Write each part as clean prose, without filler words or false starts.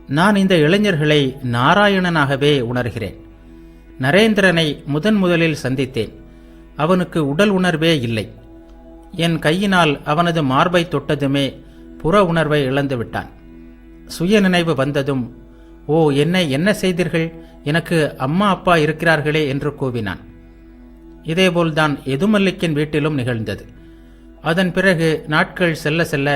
நான் இந்த இளைஞர்களை நாராயணனாகவே உணர்கிறேன். நரேந்திரனை முதலில் சந்தித்தேன். அவனுக்கு உடல் உணர்வே இல்லை. என் கையினால் அவனது மார்பை தொட்டதுமே புற உணர்வை இழந்து விட்டான். சுய நினைவு வந்ததும், ஓ, என்னை என்ன செய்தீர்கள், எனக்கு அம்மா அப்பா இருக்கிறார்களே என்று கூவினான். இதேபோல்தான் எதுமல்லிக்கின் வீட்டிலும் நிகழ்ந்தது. அதன் பிறகு நாட்கள் செல்ல செல்ல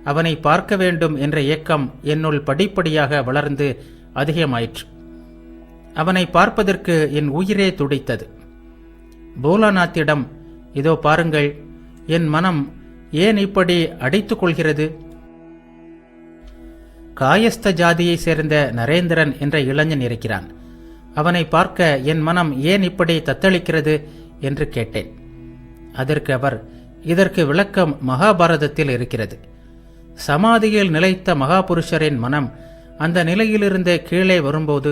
அவனை பார்க்க வேண்டும் என்ற ஏக்கம் என்னுள் படிப்படியாக வளர்ந்து அதிகமாயிற்று. அவனை பார்ப்பதற்கு என் உயிரே துடித்தது. போலாநாத்திடம், இதோ பாருங்கள், என் மனம் ஏன் இப்படி அடைத்துக் கொள்கிறது? காயஸ்த ஜாதியை சேர்ந்த நரேந்திரன் என்ற இளைஞன் இருக்கிறான். அவனை பார்க்க என் மனம் ஏன் இப்படி தத்தளிக்கிறது என்று கேட்டேன். அதற்கு அவர், இதற்கு விளக்கம் மகாபாரதத்தில் இருக்கிறது. சமாதியில் நிலைத்த மகாபுருஷரின் மனம் அந்த நிலையிலிருந்து கீழே வரும்போது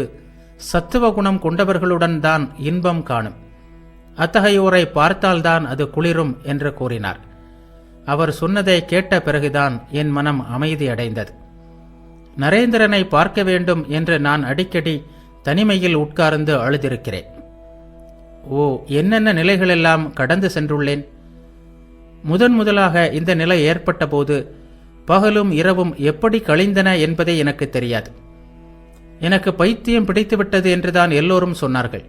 சத்துவ குணம் கொண்டவர்களுடன் தான் இன்பம் காணும். அத்தகையோரை பார்த்தால்தான் அது குளிரும் என்று கூறினார். அவர் சொன்னதை கேட்ட பிறகுதான் என் மனம் அமைதி அடைந்தது. நரேந்திரனை பார்க்க வேண்டும் என்று நான் அடிக்கடி தனிமையில் உட்கார்ந்து அழுதிருக்கிறேன். ஓ, என்னென்ன நிலைகளெல்லாம் கடந்து சென்றுள்ளேன். முதலாக இந்த நிலை ஏற்பட்ட போது பகலும் இரவும் எப்படி கழிந்தன என்பதே எனக்கு தெரியாது. எனக்கு பைத்தியம் பிடித்துவிட்டது என்றுதான் எல்லோரும் சொன்னார்கள்.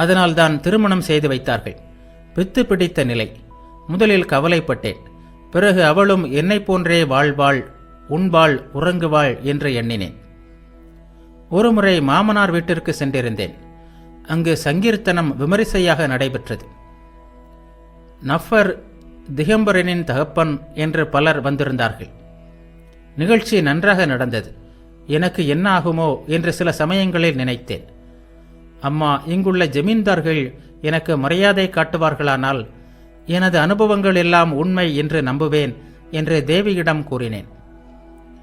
அதனால்தான் திருமணம் செய்து வைத்தார்கள். பித்து பிடித்த நிலை. முதலில் கவலைப்பட்டேன். பிறகு அவளும் என்னை போன்றே வாழ்வாள், உண்பாள், உறங்குவாள் என்று எண்ணினேன். ஒருமுறை மாமனார் வீட்டிற்கு சென்றிருந்தேன். அங்கு சங்கீர்த்தனம் விமரிசையாக நடைபெற்றது. நஃபர் திகம்பரனின் தகப்பன் என்று பலர் வந்திருந்தார்கள். நிகழ்ச்சி நன்றாக நடந்தது. எனக்கு என்ன ஆகுமோ என்று சில சமயங்களில் நினைத்தேன். அம்மா, இங்குள்ள ஜமீன்தார்கள் எனக்கு மரியாதை காட்டுவார்களானால் எனது அனுபவங்கள் எல்லாம் உண்மை என்று நம்புவேன் என்று தேவியிடம் கூறினேன்.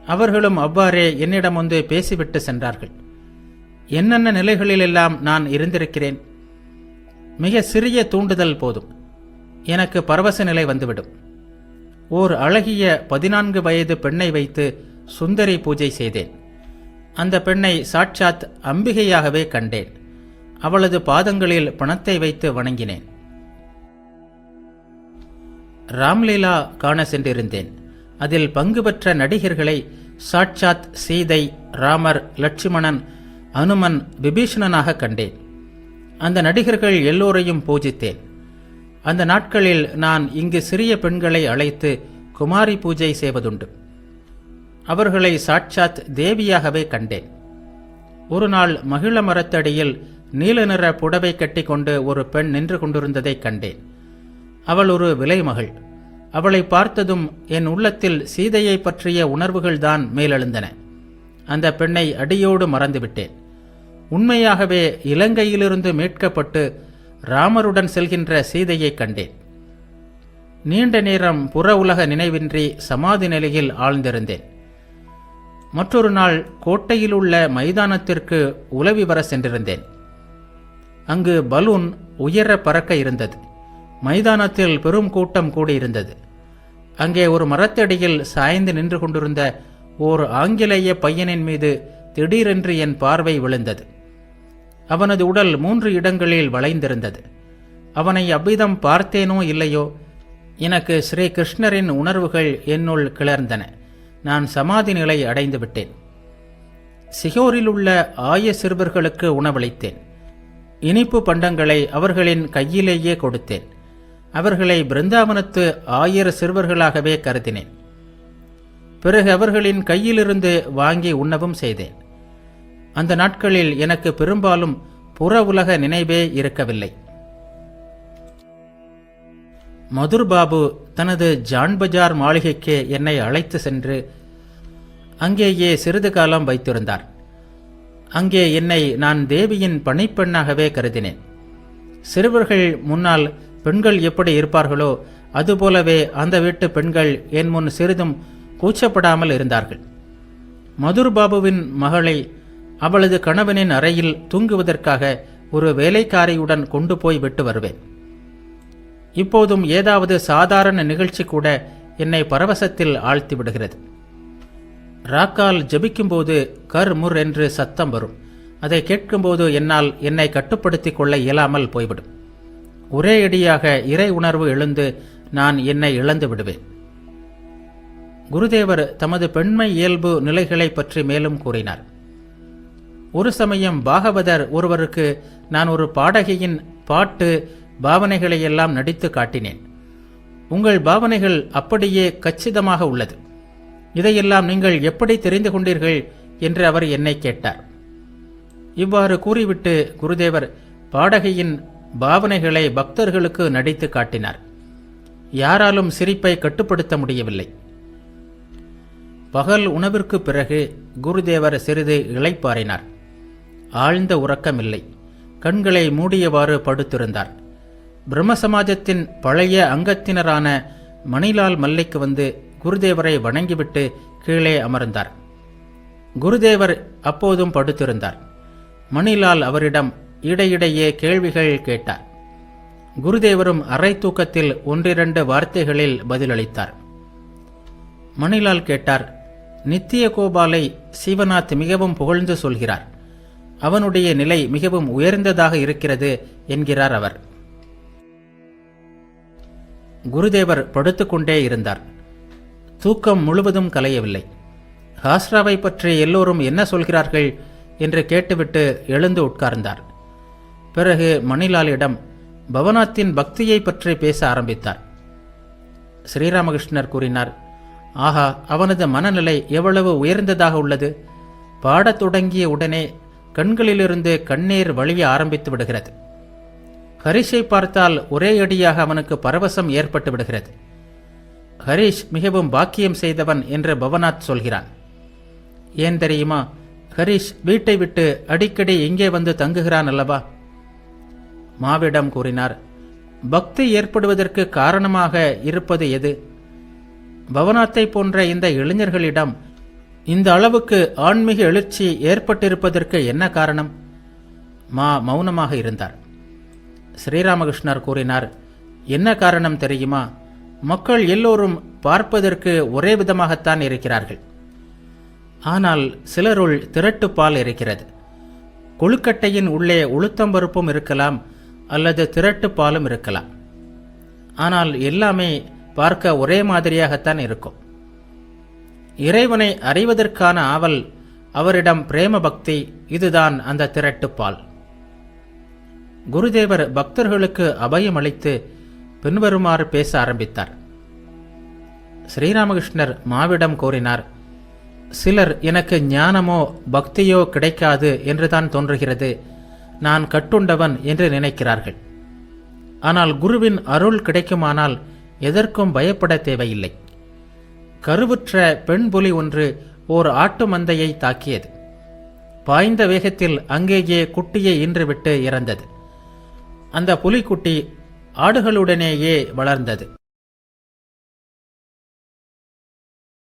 அவர்களும் அவ்வாறே என்னிடம் வந்து பேசிவிட்டு சென்றார்கள். என்னென்ன நிலைகளிலெல்லாம் நான் இருந்திருக்கிறேன். மிக சிறிய தூண்டுதல் போதும், எனக்கு பரவச நிலை வந்துவிடும். ஓர் அழகிய 14 வயது பெண்ணை வைத்து சுந்தரி பூஜை செய்தேன். அந்த பெண்ணை சாட்சாத் அம்பிகையாகவே கண்டேன். அவளது பாதங்களில் பணத்தை வைத்து வணங்கினேன். ராம்லீலா காண சென்றிருந்தேன். அதில் பங்கு பெற்ற நடிகர்களை சாட்சாத் சீதை, ராமர், லட்சுமணன், அனுமன், விபீஷணனாக கண்டேன். அந்த நடிகர்கள் எல்லோரையும் பூஜித்தேன். அந்த நாட்களில் நான் இங்கு சிறிய பெண்களை அழைத்து குமாரி பூஜை செய்வதுண்டு. அவர்களை சாட்சாத் தேவியாகவே கண்டேன். ஒரு நாள் மகிழ மரத்தடியில் நீல நிற புடவை கட்டிக்கொண்டு ஒரு பெண் நின்று கொண்டிருந்ததை கண்டேன். அவள் ஒரு விலைமகள். அவளை பார்த்ததும் என் உள்ளத்தில் சீதையை பற்றிய உணர்வுகள்தான் மேலெழுந்தன. அந்த பெண்ணை அடியோடு மறந்துவிட்டேன். உண்மையாகவே இலங்கையிலிருந்து மீட்கப்பட்டு ராமருடன் செல்கின்ற சீதையை கண்டேன். நீண்ட நேரம் புற உலக நினைவின்றி சமாதி நிலையில் ஆழ்ந்திருந்தேன். மற்றொரு நாள் கோட்டையில் உள்ள மைதானத்திற்கு உலவி வர சென்றிருந்தேன். அங்கு பலூன் உயர பறக்க இருந்தது. மைதானத்தில் பெரும் கூட்டம் கூடியிருந்தது. அங்கே ஒரு மரத்தடியில் சாய்ந்து நின்று கொண்டிருந்த ஓர் ஆங்கிலேய பையனின் மீது திடீரென்று என் பார்வை விழுந்தது. அவனது உடல் 3 இடங்களில் வளைந்திருந்தது. அவனை அவ்விதம் பார்த்தேனோ இல்லையோ, எனக்கு ஸ்ரீ கிருஷ்ணரின் உணர்வுகள் என்னுள் கிளர்ந்தன. நான் சமாதி நிலை அடைந்து விட்டேன். சிகோரில் உள்ள ஆய சிறுவர்களுக்கு உணவளித்தேன். இனிப்பு பண்டங்களை அவர்களின் கையிலேயே கொடுத்தேன். அவர்களை பிருந்தாவனத்து 1000 சிறுவர்களாகவே கருதினேன். பிறகு அவர்களின் கையிலிருந்து வாங்கி உண்ணவும் செய்தேன். அந்த நாட்களில் எனக்கு பெரும்பாலும் புற உலக நினைவே இருக்கவில்லை. மதுர்பாபு தனது ஜான் பஜார் மாளிகைக்கு என்னை அழைத்து சென்று அங்கேயே சிறிது காலம் வைத்திருந்தார். அங்கே என்னை நான் தேவியின் பணிப்பெண்ணாகவே கருதினேன். சிறுவர்கள் முன்னால் பெண்கள் எப்படி இருப்பார்களோ அதுபோலவே அந்த வீட்டு பெண்கள் என் முன் சிறிதும் கூச்சப்படாமல் இருந்தார்கள். மதுர்பாபுவின் மகளை அவளது கணவனின் அறையில் தூங்குவதற்காக ஒரு வேலைக்காரியுடன் கொண்டு போய் விட்டு வருவேன். இப்போதும் ஏதாவது சாதாரண நிகழ்ச்சி கூட என்னை பரவசத்தில் ஆழ்த்தி விடுகிறது. ராக்கால் ஜெபிக்கும்போது கர் முர் என்று சத்தம் வரும். அதை கேட்கும்போது என்னால் என்னை கட்டுப்படுத்திக் கொள்ள இயலாமல் போய்விடும். ஒரே அடியாக இறை உணர்வு எழுந்து நான் என்னை இழந்து விடுவேன். குருதேவர் தமது பெண்மை இயல்பு நிலைகளை பற்றி மேலும் கூறினார். ஒரு சமயம் பாகவதர் ஒருவருக்கு நான் ஒரு பாடகியின் பாட்டு பாவனைகளையெல்லாம் நடித்து காட்டினேன். உங்கள் பாவனைகள் அப்படியே கச்சிதமாக உள்ளது. இதையெல்லாம் நீங்கள் எப்படி தெரிந்து கொண்டீர்கள் என்று அவர் என்னை கேட்டார். இவ்வாறு கூறிவிட்டு குருதேவர் பாடகியின் பாவனைகளை பக்தர்களுக்கு நடித்து காட்டினார். யாராலும் சிரிப்பை கட்டுப்படுத்த முடியவில்லை. பகல் உணவிற்கு பிறகு குருதேவர் சிறிது இளைப்பாறினார். ஆழ்ந்த உறக்கமில்லை. கண்களை மூடியவாறு படுத்திருந்தார். பிரம்ம சமாஜத்தின் பழைய அங்கத்தினரான மணிலால் மல்லைக்கு வந்து குருதேவரை வணங்கிவிட்டு கீழே அமர்ந்தார். குருதேவர் அப்போதும் படுத்திருந்தார். மணிலால் அவரிடம் இடையிடையே கேள்விகள் கேட்டார். குருதேவரும் அரை தூக்கத்தில் ஒன்றிரண்டு வார்த்தைகளில் பதிலளித்தார். மணிலால் கேட்டார், நித்திய கோபாலை சிவநாத் மிகவும் புகழ்ந்து சொல்கிறார். அவனுடைய நிலை மிகவும் உயர்ந்ததாக இருக்கிறது என்கிறார் அவர். குருதேவர் படுத்துக்கொண்டே இருந்தார். தூக்கம் முழுவதும் கலையவில்லை. ஹாஸ்ராவை பற்றி எல்லோரும் என்ன சொல்கிறார்கள் என்று கேட்டுவிட்டு எழுந்து உட்கார்ந்தார். பிறகு மணிலாலிடம் பவனாத்தின் பக்தியை பற்றி பேச ஆரம்பித்தார். ஸ்ரீராமகிருஷ்ணர் கூறினார், ஆஹா, அவனது மனநிலை எவ்வளவு உயர்ந்ததாக உள்ளது. பாடத் தொடங்கிய உடனே கண்களிலிருந்து கண்ணீர் வழிய ஆரம்பித்து விடுகிறது. ஹரிஷை பார்த்தால் ஒரே அடியாக அவனுக்கு பரவசம் ஏற்பட்டு விடுகிறது. ஹரிஷ் மிகவும் பாக்கியம் செய்தவன் என்று பவனாத் சொல்கிறான். ஏன் தெரியுமா? ஹரிஷ் வீட்டை விட்டு அடிக்கடி இங்கே வந்து தங்குகிறான் அல்லவா? மாவிடம் கூறினார், பக்தி ஏற்படுவதற்கு காரணமாக இருப்பது எது? பவனாத்தை போன்ற இந்த இளைஞர்களிடம் இந்த அளவுக்கு ஆன்மீக எழுச்சி ஏற்பட்டிருப்பதற்கு என்ன காரணம்? மௌனமாக இருந்தார். ஸ்ரீராமகிருஷ்ணர் கூறினார், என்ன காரணம் தெரியுமா? மக்கள் எல்லோரும் பார்ப்பதற்கு ஒரே விதமாகத்தான் இருக்கிறார்கள். ஆனால் சிலருள் திரட்டுப்பால் இருக்கிறது. கொழுக்கட்டையின் உள்ளே உளுத்தம்பருப்பும் இருக்கலாம், அல்லது திரட்டுப்பாலும் இருக்கலாம். ஆனால் எல்லாமே பார்க்க ஒரே மாதிரியாகத்தான் இருக்கும். இறைவனை அறிவதற்கான ஆவல், அவரிடம் பிரேம பக்தி, இதுதான் அந்த திரட்டுப்பால். குருதேவர் பக்தர்களுக்கு அபயம் அளித்து பின்வருமாறு பேச ஆரம்பித்தார். ஸ்ரீராமகிருஷ்ணர் மாவிடம் கூறினார், சிலர் எனக்கு ஞானமோ பக்தியோ கிடைக்காது என்றுதான் தோன்றுகிறது, நான் கட்டுண்டவன் என்று நினைக்கிறார்கள். ஆனால் குருவின் அருள் கிடைக்குமானால் எதற்கும் பயப்பட தேவையில்லை. கருவுற்ற பெண் புலி ஒன்று ஓர் ஆட்டு மந்தையை தாக்கியது. பாய்ந்த வேகத்தில் அங்கேயே குட்டியை ஈன்றுவிட்டு இறந்தது. அந்த புலிக்குட்டி ஆடுகளுடனேயே வளர்ந்தது.